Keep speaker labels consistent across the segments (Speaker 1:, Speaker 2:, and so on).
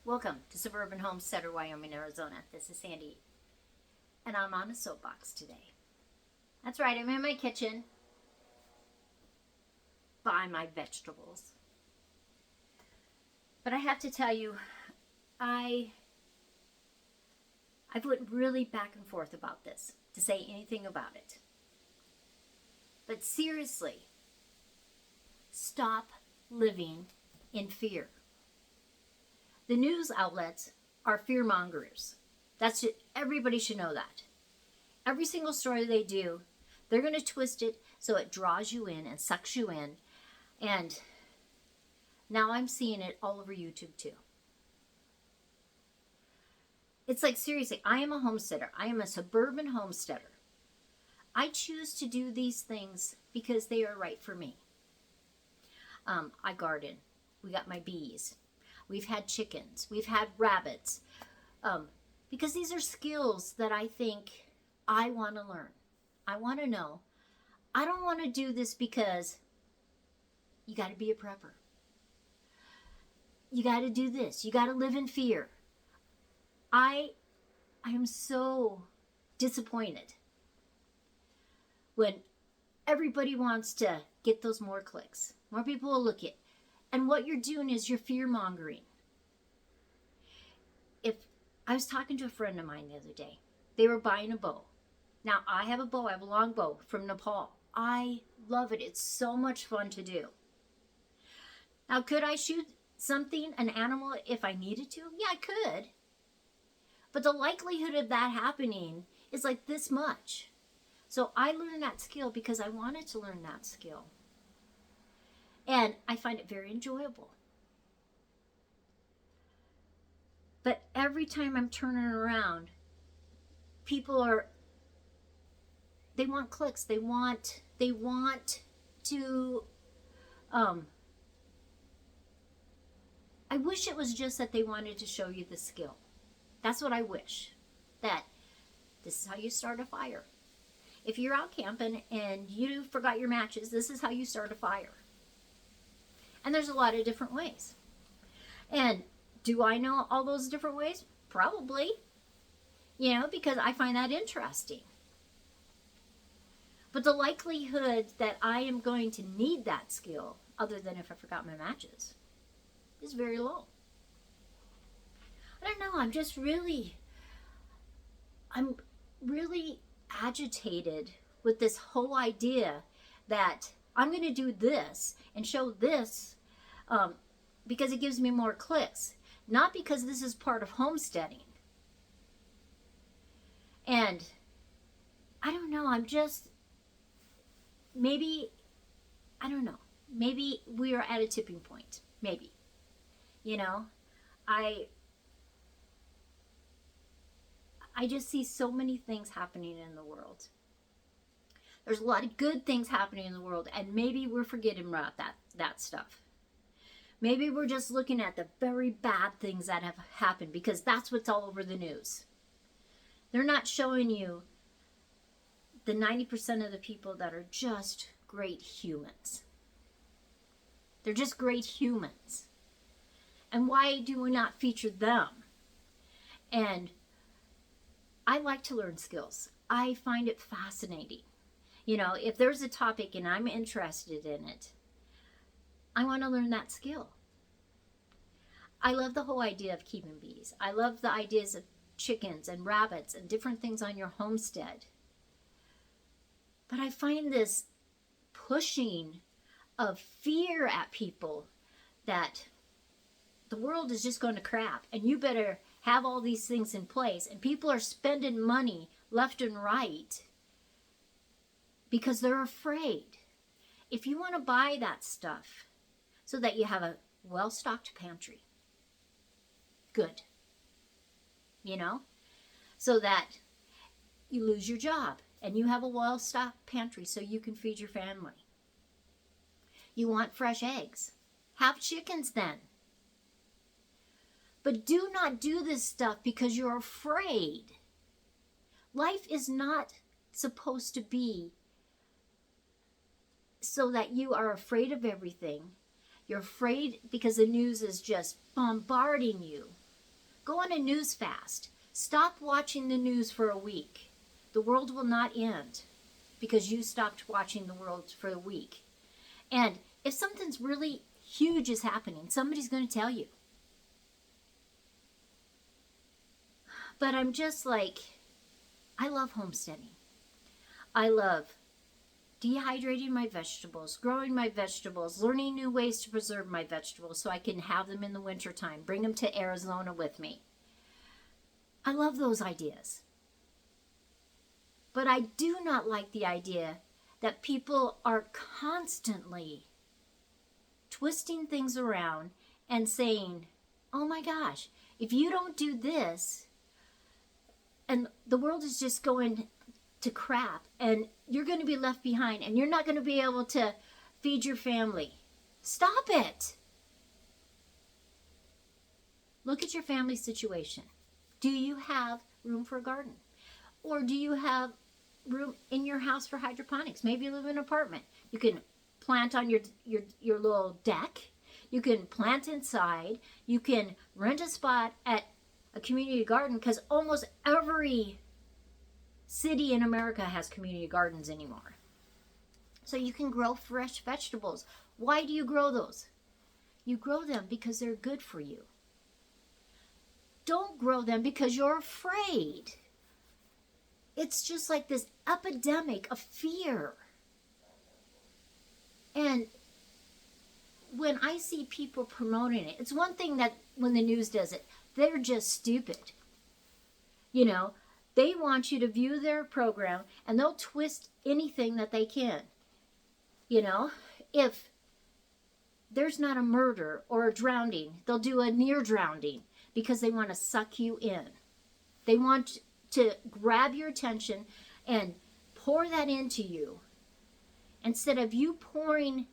Speaker 1: Welcome to Suburban Homesteader, Wyoming, Arizona. This is Sandy, and I'm on a soapbox today. That's right, I'm in my kitchen buying my vegetables. But I have to tell you, I went really back and forth about this to say anything about it. But seriously, stop living in fear. The news outlets are fear mongers. Everybody should know that. Every single story they do, they're going to twist it so it draws you in and sucks you in. And now I'm seeing it all over YouTube too. It's like, seriously, I am a homesteader. I am a suburban homesteader. I choose to do these things because they are right for me. I garden. We got my bees. We've had chickens. We've had rabbits. Because these are skills that I think I want to learn. I want to know. I don't want to do this because you got to be a prepper. You got to do this. You got to live in fear. I am so disappointed when everybody wants to get those more clicks. More people will look at. And what you're doing is you're fear-mongering. I was talking to a friend of mine the other day. They were buying a bow. Now, I have a bow. I have a long bow from Nepal. I love it. It's so much fun to do. Now, could I shoot something, an animal, if I needed to? Yeah, I could. But the likelihood of that happening is like this much. So I learned that skill because I wanted to learn that skill. And I find it very enjoyable. But every time I'm turning around, they want clicks. They want to, I wish it was just that they wanted to show you the skill. That's what I wish. That this is how you start a fire. If you're out camping and you forgot your matches, this is how you start a fire. And there's a lot of different ways. And do I know all those different ways? Probably. Because I find that interesting. But the likelihood that I am going to need that skill, other than if I forgot my matches, is very low. I don't know, I'm really agitated with this whole idea that I'm going to do this and show this because it gives me more clicks. Not because this is part of homesteading. And I don't know, maybe we are at a tipping point. Maybe. I just see so many things happening in the world. There's a lot of good things happening in the world, and maybe we're forgetting about that stuff. Maybe we're just looking at the very bad things that have happened because that's what's all over the news. They're not showing you the 90% of the people that are just great humans. They're just great humans. And why do we not feature them? And I like to learn skills. I find it fascinating. If there's a topic and I'm interested in it, I want to learn that skill. I love the whole idea of keeping bees. I love the ideas of chickens and rabbits and different things on your homestead. But I find this pushing of fear at people that the world is just going to crap and you better have all these things in place. And people are spending money left and right because they're afraid. If you want to buy that stuff so that you have a well-stocked pantry, good. So that you lose your job and you have a well-stocked pantry so you can feed your family. You want fresh eggs. Have chickens then. But do not do this stuff because you're afraid. Life is not supposed to be so that you are afraid of everything. You're afraid because the news is just bombarding you Go on a news fast. Stop watching the news for a week. The world will not end because you stopped watching the world for a week. And if something's really huge is happening, somebody's going to tell you. But I'm just like, I love homesteading. I love dehydrating my vegetables, growing my vegetables, learning new ways to preserve my vegetables so I can have them in the wintertime, bring them to Arizona with me. I love those ideas. But I do not like the idea that people are constantly twisting things around and saying, oh my gosh, if you don't do this, and the world is just going to crap, and you're going to be left behind, and you're not going to be able to feed your family. Stop it. Look at your family situation. Do you have room for a garden? Or do you have room in your house for hydroponics? Maybe you live in an apartment. You can plant on your little deck. You can plant inside. You can rent a spot at a community garden, because almost every city in America has community gardens anymore. So you can grow fresh vegetables. Why do you grow those? You grow them because they're good for you. Don't grow them because you're afraid. It's just like this epidemic of fear. And when I see people promoting it, it's one thing that when the news does it, they're just stupid. You know, they want you to view their program and they'll twist anything that they can. You know, if there's not a murder or a drowning, they'll do a near drowning because they want to suck you in. They want to grab your attention and pour that into you instead of you pouring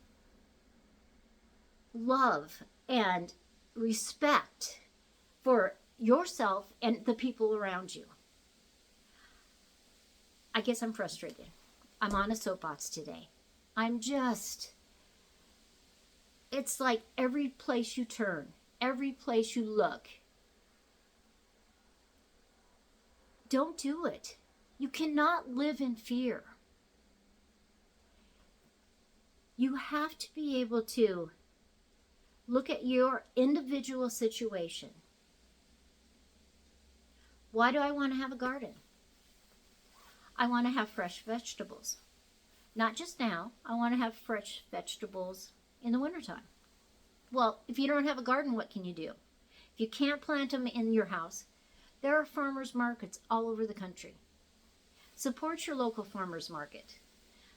Speaker 1: love and respect for yourself and the people around you. I guess I'm frustrated. I'm on a soapbox today. It's like every place you turn, every place you look, don't do it. You cannot live in fear. You have to be able to look at your individual situation. Why do I want to have a garden? I want to have fresh vegetables. Not just now. I want to have fresh vegetables in the wintertime. Well, if you don't have a garden, what can you do? If you can't plant them in your house, there are farmers markets all over the country. Support your local farmers market.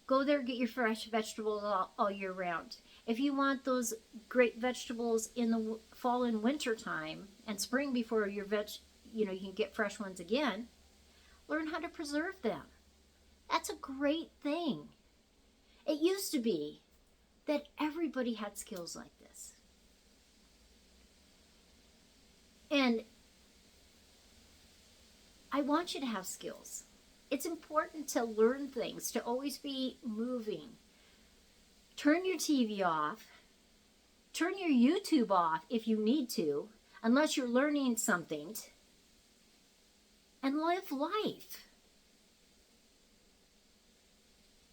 Speaker 1: Go there, get your fresh vegetables all year round. If you want those great vegetables in the fall and winter time and spring before your you can get fresh ones again, learn how to preserve them. That's a great thing. It used to be that everybody had skills like this. And I want you to have skills. It's important to learn things, to always be moving. Turn your TV off. Turn your YouTube off if you need to, unless you're learning something. And live life.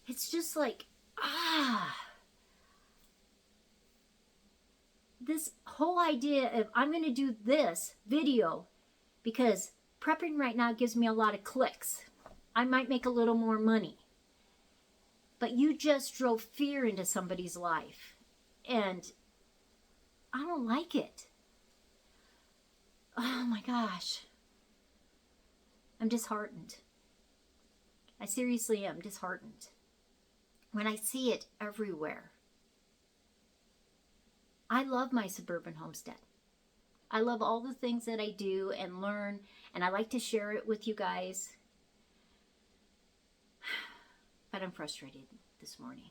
Speaker 1: It's just like, this whole idea of I'm going to do this video because prepping right now gives me a lot of clicks. I might make a little more money. But you just drove fear into somebody's life. And I don't like it. Oh my gosh. I'm disheartened. I seriously am disheartened when I see it everywhere. I love my suburban homestead. I love all the things that I do and learn, and I like to share it with you guys. But I'm frustrated this morning.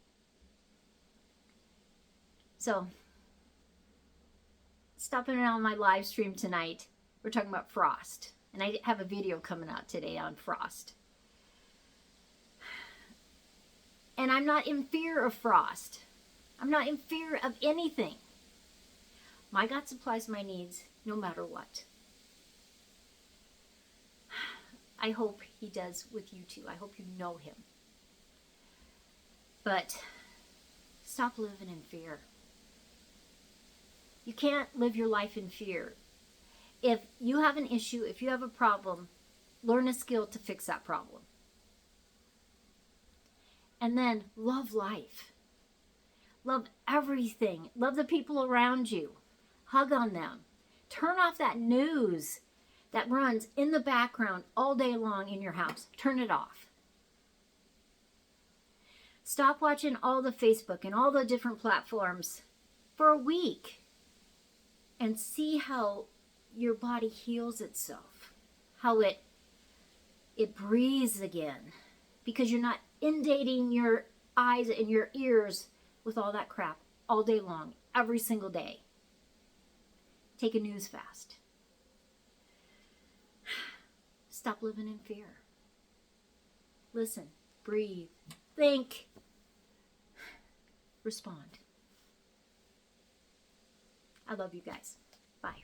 Speaker 1: So, stopping around my live stream tonight, we're talking about frost. And I have a video coming out today on frost. And I'm not in fear of frost. I'm not in fear of anything. My God supplies my needs no matter what. I hope he does with you too. I hope you know him. But stop living in fear. You can't live your life in fear. If you have an issue, if you have a problem, learn a skill to fix that problem. And then love life. Love everything. Love the people around you. Hug on them. Turn off that news that runs in the background all day long in your house. Turn it off. Stop watching all the Facebook and all the different platforms for a week and see how your body heals itself, how it breathes again, because you're not inundating your eyes and your ears with all that crap all day long, every single day. Take a news fast. Stop living in fear. Listen, breathe, think, respond. I love you guys. Bye.